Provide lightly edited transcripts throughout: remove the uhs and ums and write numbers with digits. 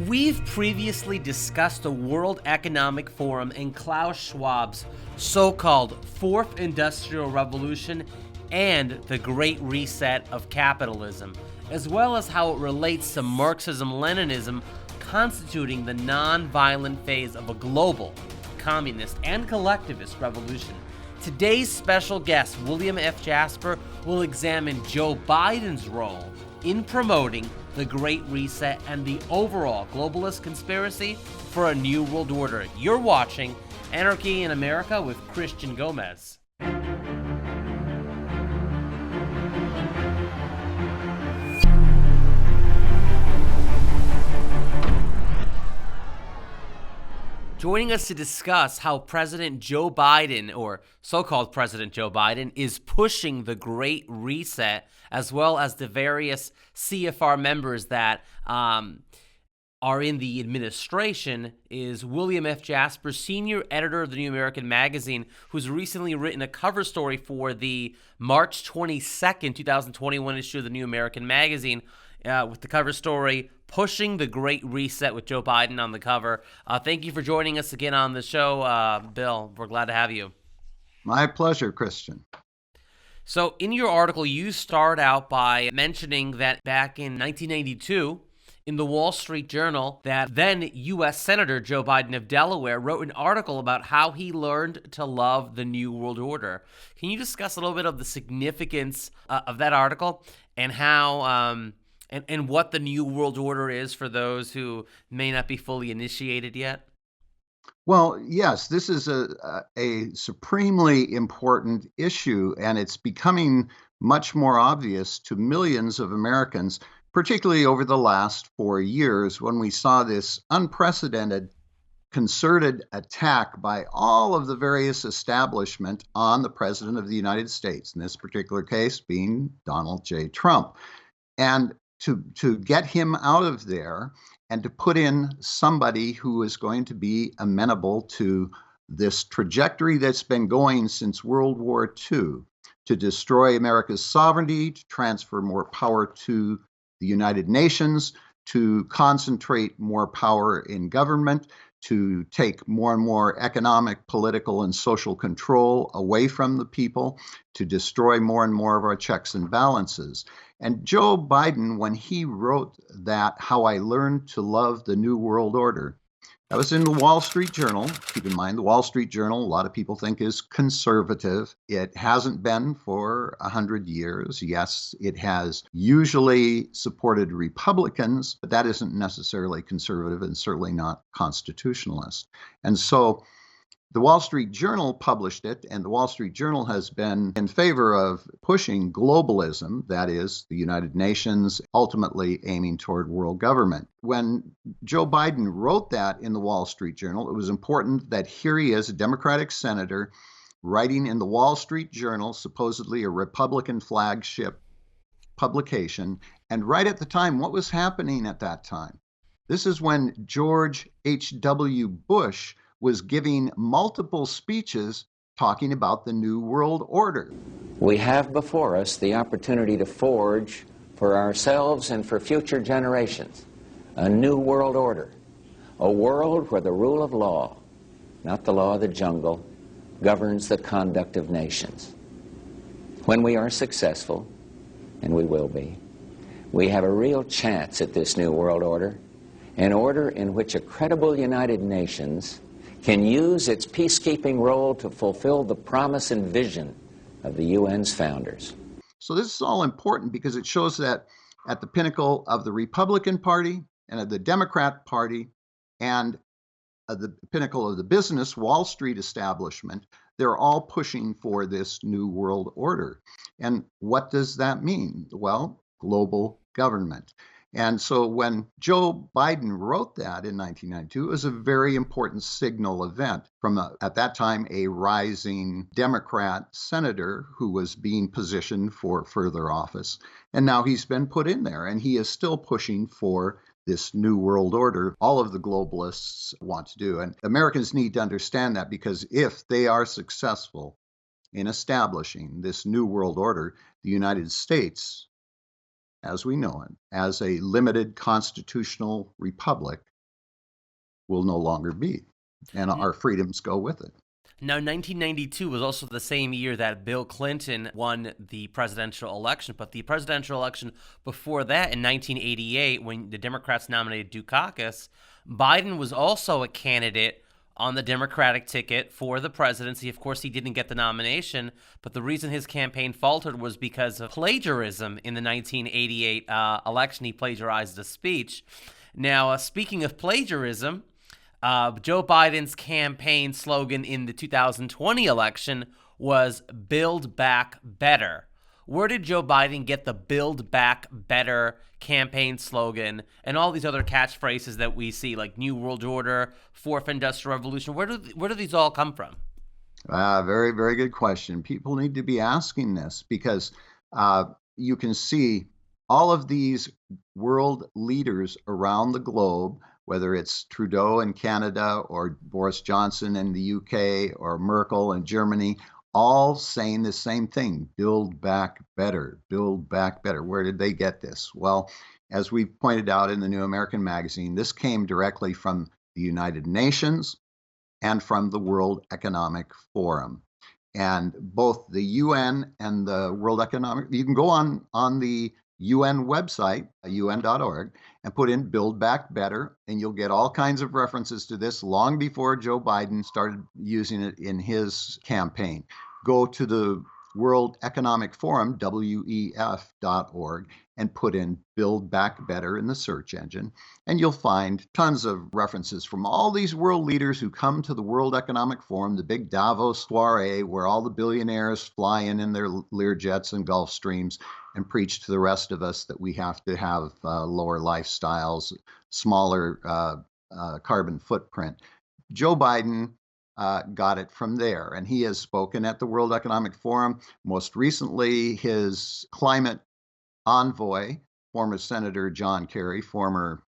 We've previously discussed the World Economic Forum and Klaus Schwab's so-called Fourth Industrial Revolution and the Great Reset of capitalism, as well as how it relates to Marxism-Leninism constituting the non-violent phase of a global, communist, and collectivist revolution. Today's special guest, William F. Jasper, will examine Joe Biden's role in promoting the Great Reset and the overall globalist conspiracy for a new world order. You're watching Anarchy in America with Christian Gomez. Joining us to discuss how President Joe Biden, or so-called President Joe Biden, is pushing the Great Reset, as well as the various CFR members that are in the administration, is William F. Jasper, senior editor of the New American Magazine, who's recently written a cover story for the March 22nd, 2021 issue of the New American Magazine, with the cover story, Pushing the Great Reset with Joe Biden on the cover. Thank you for joining us again on the show, Bill. We're glad to have you. My pleasure, Christian. So in your article, you start out by mentioning that back in 1992, in the Wall Street Journal, that then U.S. Senator Joe Biden of Delaware wrote an article about how he learned to love the New World Order. Can you discuss a little bit of the significance of that article and how and what the New World Order is for those who may not be fully initiated yet? Well, yes, this is a supremely important issue, and it's becoming much more obvious to millions of Americans, particularly over the last 4 years when we saw this unprecedented concerted attack by all of the various establishment on the President of the United States, in this particular case being Donald J. Trump. And to get him out of there and to put in somebody who is going to be amenable to this trajectory that's been going since World War II, to destroy America's sovereignty, to transfer more power to the United Nations, to concentrate more power in government, to take more and more economic, political, and social control away from the people, to destroy more and more of our checks and balances. And Joe Biden, when he wrote that, How I Learned to Love the New World Order, that was in the Wall Street Journal. Keep in mind, the Wall Street Journal, a lot of people think is conservative. It hasn't been for 100 years. Yes, it has usually supported Republicans, but that isn't necessarily conservative and certainly not constitutionalist. And so the Wall Street Journal published it, and the Wall Street Journal has been in favor of pushing globalism, that is, the United Nations, ultimately aiming toward world government. When Joe Biden wrote that in the Wall Street Journal, it was important that here he is, a Democratic senator, writing in the Wall Street Journal, supposedly a Republican flagship publication. And right at the time, what was happening at that time? This is when George H.W. Bush was giving multiple speeches talking about the New World Order. We have before us the opportunity to forge for ourselves and for future generations a new world order, a world where the rule of law, not the law of the jungle, governs the conduct of nations. When we are successful, and we will be, we have a real chance at this new world order, an order in which a credible United Nations can use its peacekeeping role to fulfill the promise and vision of the UN's founders. So this is all important because it shows that at the pinnacle of the Republican Party and of the Democrat Party and at the pinnacle of the business Wall Street establishment, they're all pushing for this new world order. And what does that mean? Well, global government. And so when Joe Biden wrote that in 1992, it was a very important signal event from, at that time, a rising Democrat senator who was being positioned for further office. And now he's been put in there, and he is still pushing for this new world order all of the globalists want to do. And Americans need to understand that, because if they are successful in establishing this new world order, the United States as we know it, as a limited constitutional republic, will no longer be, and our freedoms go with it. Now, 1992 was also the same year that Bill Clinton won the presidential election, but the presidential election before that, in 1988, when the Democrats nominated Dukakis, Biden was also a candidate on the Democratic ticket for the presidency. Of course, he didn't get the nomination, but the reason his campaign faltered was because of plagiarism in the 1988 election. He plagiarized a speech. Now, speaking of plagiarism, Joe Biden's campaign slogan in the 2020 election was Build Back Better. Where did Joe Biden get the Build Back Better campaign slogan and all these other catchphrases that we see, like New World Order, Fourth Industrial Revolution? Where do these all come from? Very, very good question. People need to be asking this because you can see all of these world leaders around the globe, whether it's Trudeau in Canada or Boris Johnson in the UK or Merkel in Germany, all saying the same thing: build back better, build back better. Where did they get this? Well, as we pointed out in the New American Magazine, this came directly from the United Nations and from the World Economic Forum. And both the UN and the World Economic, you can go on the UN website, un.org, and put in Build Back Better, and you'll get all kinds of references to this long before Joe Biden started using it in his campaign. Go to the World Economic Forum, WEF.org, and put in Build Back Better in the search engine, and you'll find tons of references from all these world leaders who come to the World Economic Forum, the big Davos soiree where all the billionaires fly in their Learjets and Gulfstreams and preach to the rest of us that we have to have lower lifestyles, smaller carbon footprint. Joe Biden got it from there, and he has spoken at the World Economic Forum. Most recently, his climate envoy, former Senator John Kerry, former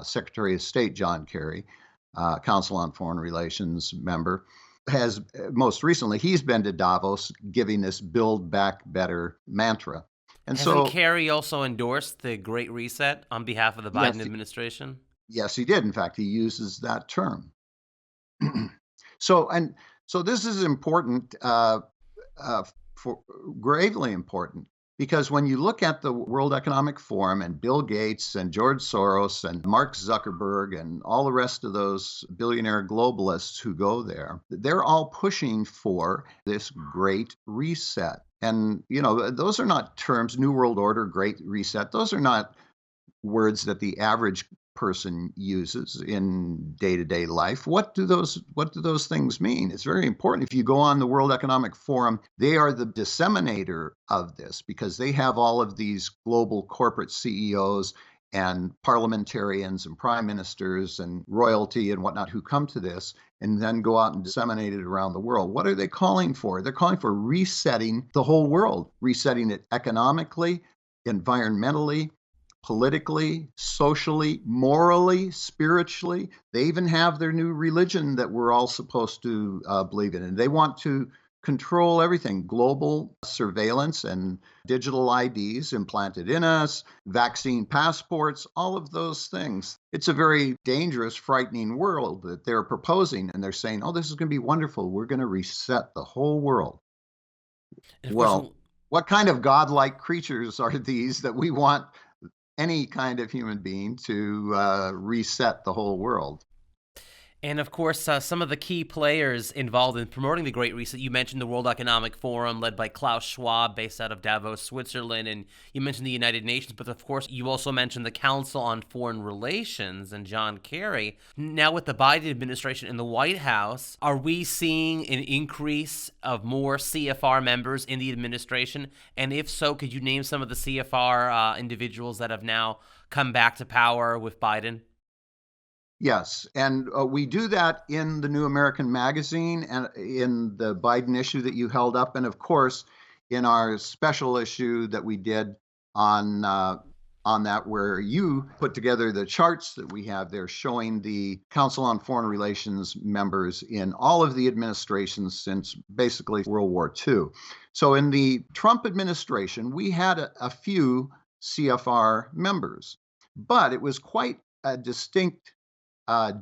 Secretary of State John Kerry, Council on Foreign Relations member, has most recently, he's been to Davos giving this Build Back Better mantra. And Hasn't Kerry also endorsed the Great Reset on behalf of the Biden administration? Yes, he did. In fact, he uses that term. So this is important, gravely important, because when you look at the World Economic Forum and Bill Gates and George Soros and Mark Zuckerberg and all the rest of those billionaire globalists who go there, they're all pushing for this Great Reset. And, those are not terms, New World Order, Great Reset. Those are not words that the average person uses in day-to-day life. What do those things mean? It's very important. If you go on the World Economic Forum, they are the disseminator of this because they have all of these global corporate CEOs and parliamentarians and prime ministers and royalty and whatnot who come to this and then go out and disseminate it around the world. What are they calling for? They're calling for resetting the whole world, resetting it economically, environmentally, politically, socially, morally, spiritually. They even have their new religion that we're all supposed to believe in. And they want to control everything: global surveillance and digital IDs implanted in us, vaccine passports, all of those things. It's a very dangerous, frightening world that they're proposing. And they're saying, oh, this is going to be wonderful. We're going to reset the whole world. Well, what kind of godlike creatures are these that we want any kind of human being to reset the whole world? And of course, some of the key players involved in promoting the Great Reset, you mentioned the World Economic Forum led by Klaus Schwab, based out of Davos, Switzerland, and you mentioned the United Nations, but of course, you also mentioned the Council on Foreign Relations and John Kerry. Now with the Biden administration in the White House, are we seeing an increase of more CFR members in the administration? And if so, could you name some of the CFR individuals that have now come back to power with Biden? Yes, and we do that in the New American Magazine and in the Biden issue that you held up, and of course, in our special issue that we did on that, where you put together the charts that we have there showing the Council on Foreign Relations members in all of the administrations since basically World War II. So in the Trump administration, we had a few CFR members. But it was quite a distinct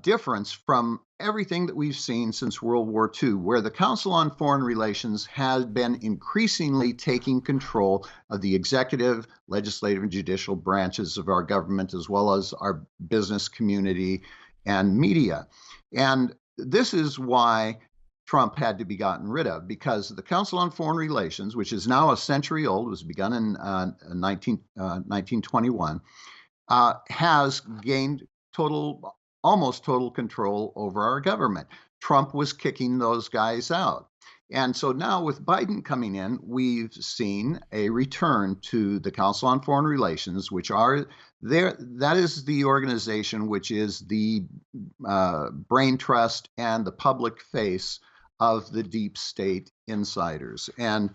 difference from everything that we've seen since World War II, where the Council on Foreign Relations has been increasingly taking control of the executive, legislative, and judicial branches of our government, as well as our business community and media. And this is why Trump had to be gotten rid of, because the Council on Foreign Relations, which is now a century old, was begun in 1921, has gained almost total control over our government. Trump was kicking those guys out. And so now with Biden coming in, we've seen a return to the Council on Foreign Relations, which are there. That is the organization which is the brain trust and the public face of the deep state insiders. And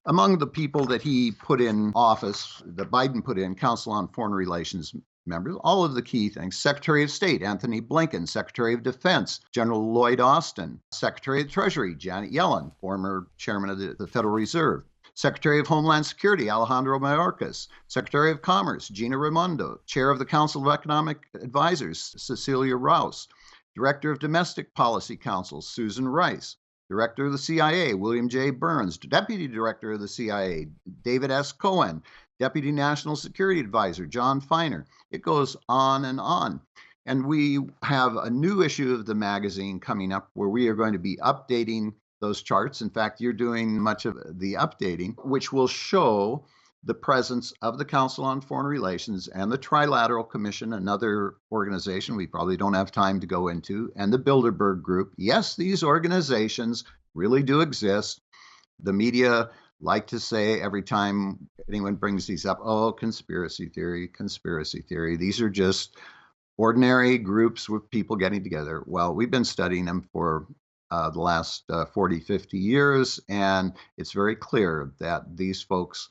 among the people that he put in office, that Biden put in, Council on Foreign Relations members, all of the key things: Secretary of State Anthony Blinken, Secretary of Defense General Lloyd Austin, Secretary of Treasury Janet Yellen, former chairman of the Federal Reserve, Secretary of Homeland Security Alejandro Mayorkas, Secretary of Commerce Gina Raimondo, Chair of the Council of Economic Advisors Cecilia Rouse, Director of Domestic Policy Council Susan Rice, Director of the CIA William J. Burns, Deputy Director of the CIA David S. Cohen, Deputy National Security Advisor John Feiner. It goes on and on. And we have a new issue of the magazine coming up where we are going to be updating those charts. In fact, you're doing much of the updating, which will show the presence of the Council on Foreign Relations and the Trilateral Commission, another organization we probably don't have time to go into, and the Bilderberg Group. Yes, these organizations really do exist. The media like to say every time anyone brings these up, oh, conspiracy theory, conspiracy theory. These are just ordinary groups with people getting together. Well, we've been studying them for the last 40, 50 years, and it's very clear that these folks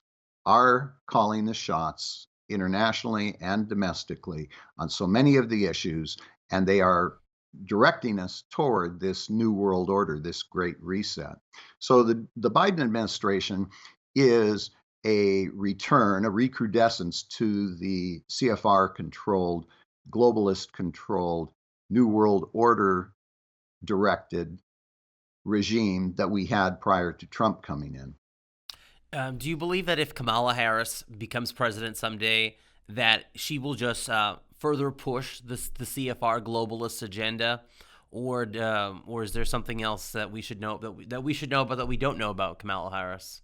are calling the shots internationally and domestically on so many of the issues, and they are directing us toward this new world order, this great reset. So the Biden administration is a return, a recrudescence to the CFR-controlled, globalist-controlled, new world order-directed regime that we had prior to Trump coming in. Do you believe that if Kamala Harris becomes president someday, that she will just further push the CFR globalist agenda, or is there something else that we should know that we should know but that we don't know about Kamala Harris?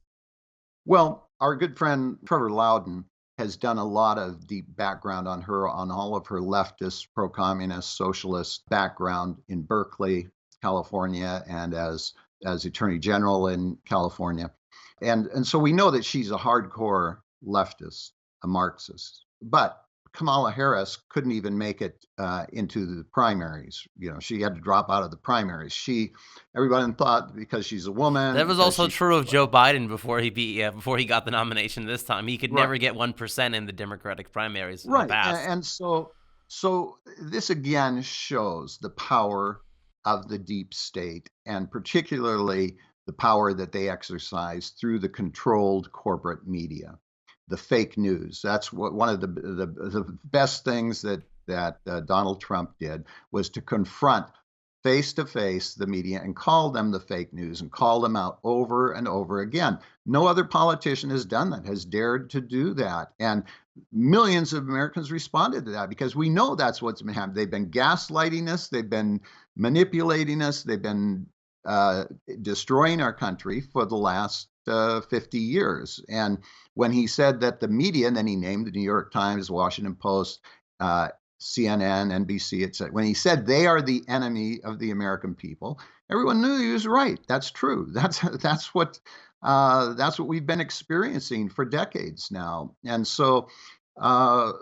Well, our good friend Trevor Loudon has done a lot of deep background on her, on all of her leftist, pro-communist, socialist background in Berkeley, California, and as Attorney General in California. And so we know that she's a hardcore leftist, a Marxist. But Kamala Harris couldn't even make it into the primaries. You know, she had to drop out of the primaries. Everybody thought because she's a woman. That was also true of Joe Biden before he got the nomination this time. He could never get 1% in the Democratic primaries in the past. And so this again shows the power of the deep state, and particularly the power that they exercise through the controlled corporate media, the fake news. That's what one of the best things that Donald Trump did, was to confront face to face the media and call them the fake news and call them out over and over again. No other politician has done that, has dared to do that. And millions of Americans responded to that, because we know that's what's been happening. They've been gaslighting us. They've been manipulating us. They've been destroying our country for the last 50 years. And when he said that the media, and then he named the New York Times, Washington Post, CNN, NBC, etc. When he said they are the enemy of the American people, everyone knew he was right. That's true. That's what we've been experiencing for decades now. And so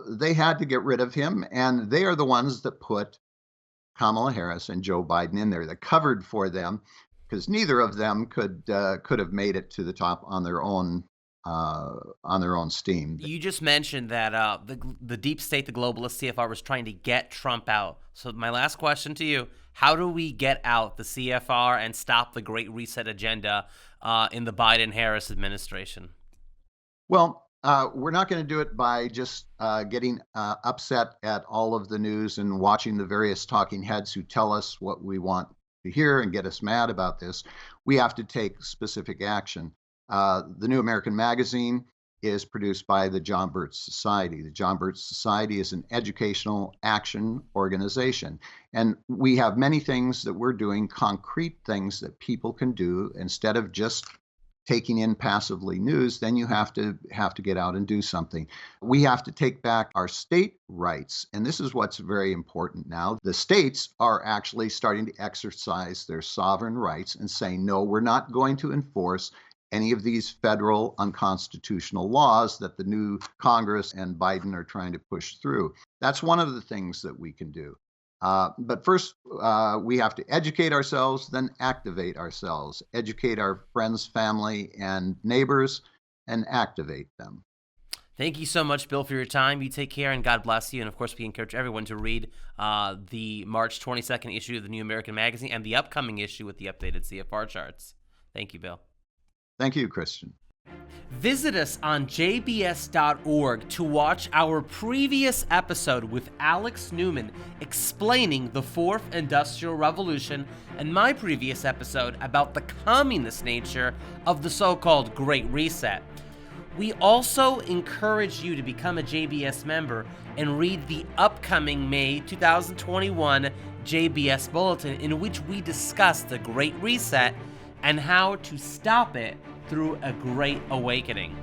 they had to get rid of him, and they are the ones that put Kamala Harris and Joe Biden in there, that covered for them, because neither of them could have made it to the top on their own steam. You just mentioned that the deep state, the globalist CFR, was trying to get Trump out. So my last question to you: how do we get out the CFR and stop the Great Reset agenda in the Biden-Harris administration? Well, We're not going to do it by just getting upset at all of the news and watching the various talking heads who tell us what we want to hear and get us mad about this. We have to take specific action. The New American Magazine is produced by the John Birch Society. The John Birch Society is an educational action organization. And we have many things that we're doing, concrete things that people can do instead of just taking in passively news. Then you have to get out and do something. We have to take back our state rights. And this is what's very important now. The states are actually starting to exercise their sovereign rights and saying, no, we're not going to enforce any of these federal unconstitutional laws that the new Congress and Biden are trying to push through. That's one of the things that we can do. But first, we have to educate ourselves, then activate ourselves, educate our friends, family, and neighbors, and activate them. Thank you so much, Bill, for your time. You take care, and God bless you. And, of course, we encourage everyone to read the March 22nd issue of the New American Magazine and the upcoming issue with the updated CFR charts. Thank you, Bill. Thank you, Christian. Visit us on jbs.org to watch our previous episode with Alex Newman explaining the Fourth Industrial Revolution and my previous episode about the communist nature of the so-called Great Reset. We also encourage you to become a JBS member and read the upcoming May 2021 JBS Bulletin, in which we discuss the Great Reset and how to stop it through a great awakening.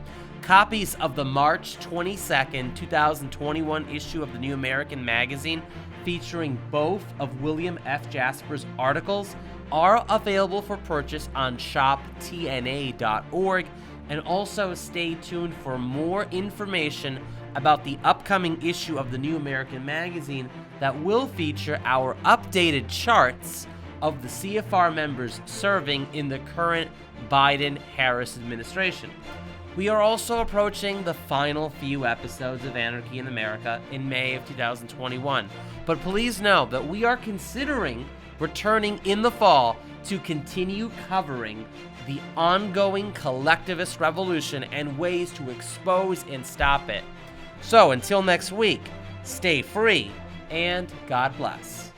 Copies of the March 22nd, 2021 issue of the New American Magazine, featuring both of William F. Jasper's articles, are available for purchase on shoptna.org, and also stay tuned for more information about the upcoming issue of the New American Magazine that will feature our updated charts of the CFR members serving in the current Biden-Harris administration. We are also approaching the final few episodes of Anarchy in America in May of 2021. But please know that we are considering returning in the fall to continue covering the ongoing collectivist revolution and ways to expose and stop it. So until next week, stay free and God bless.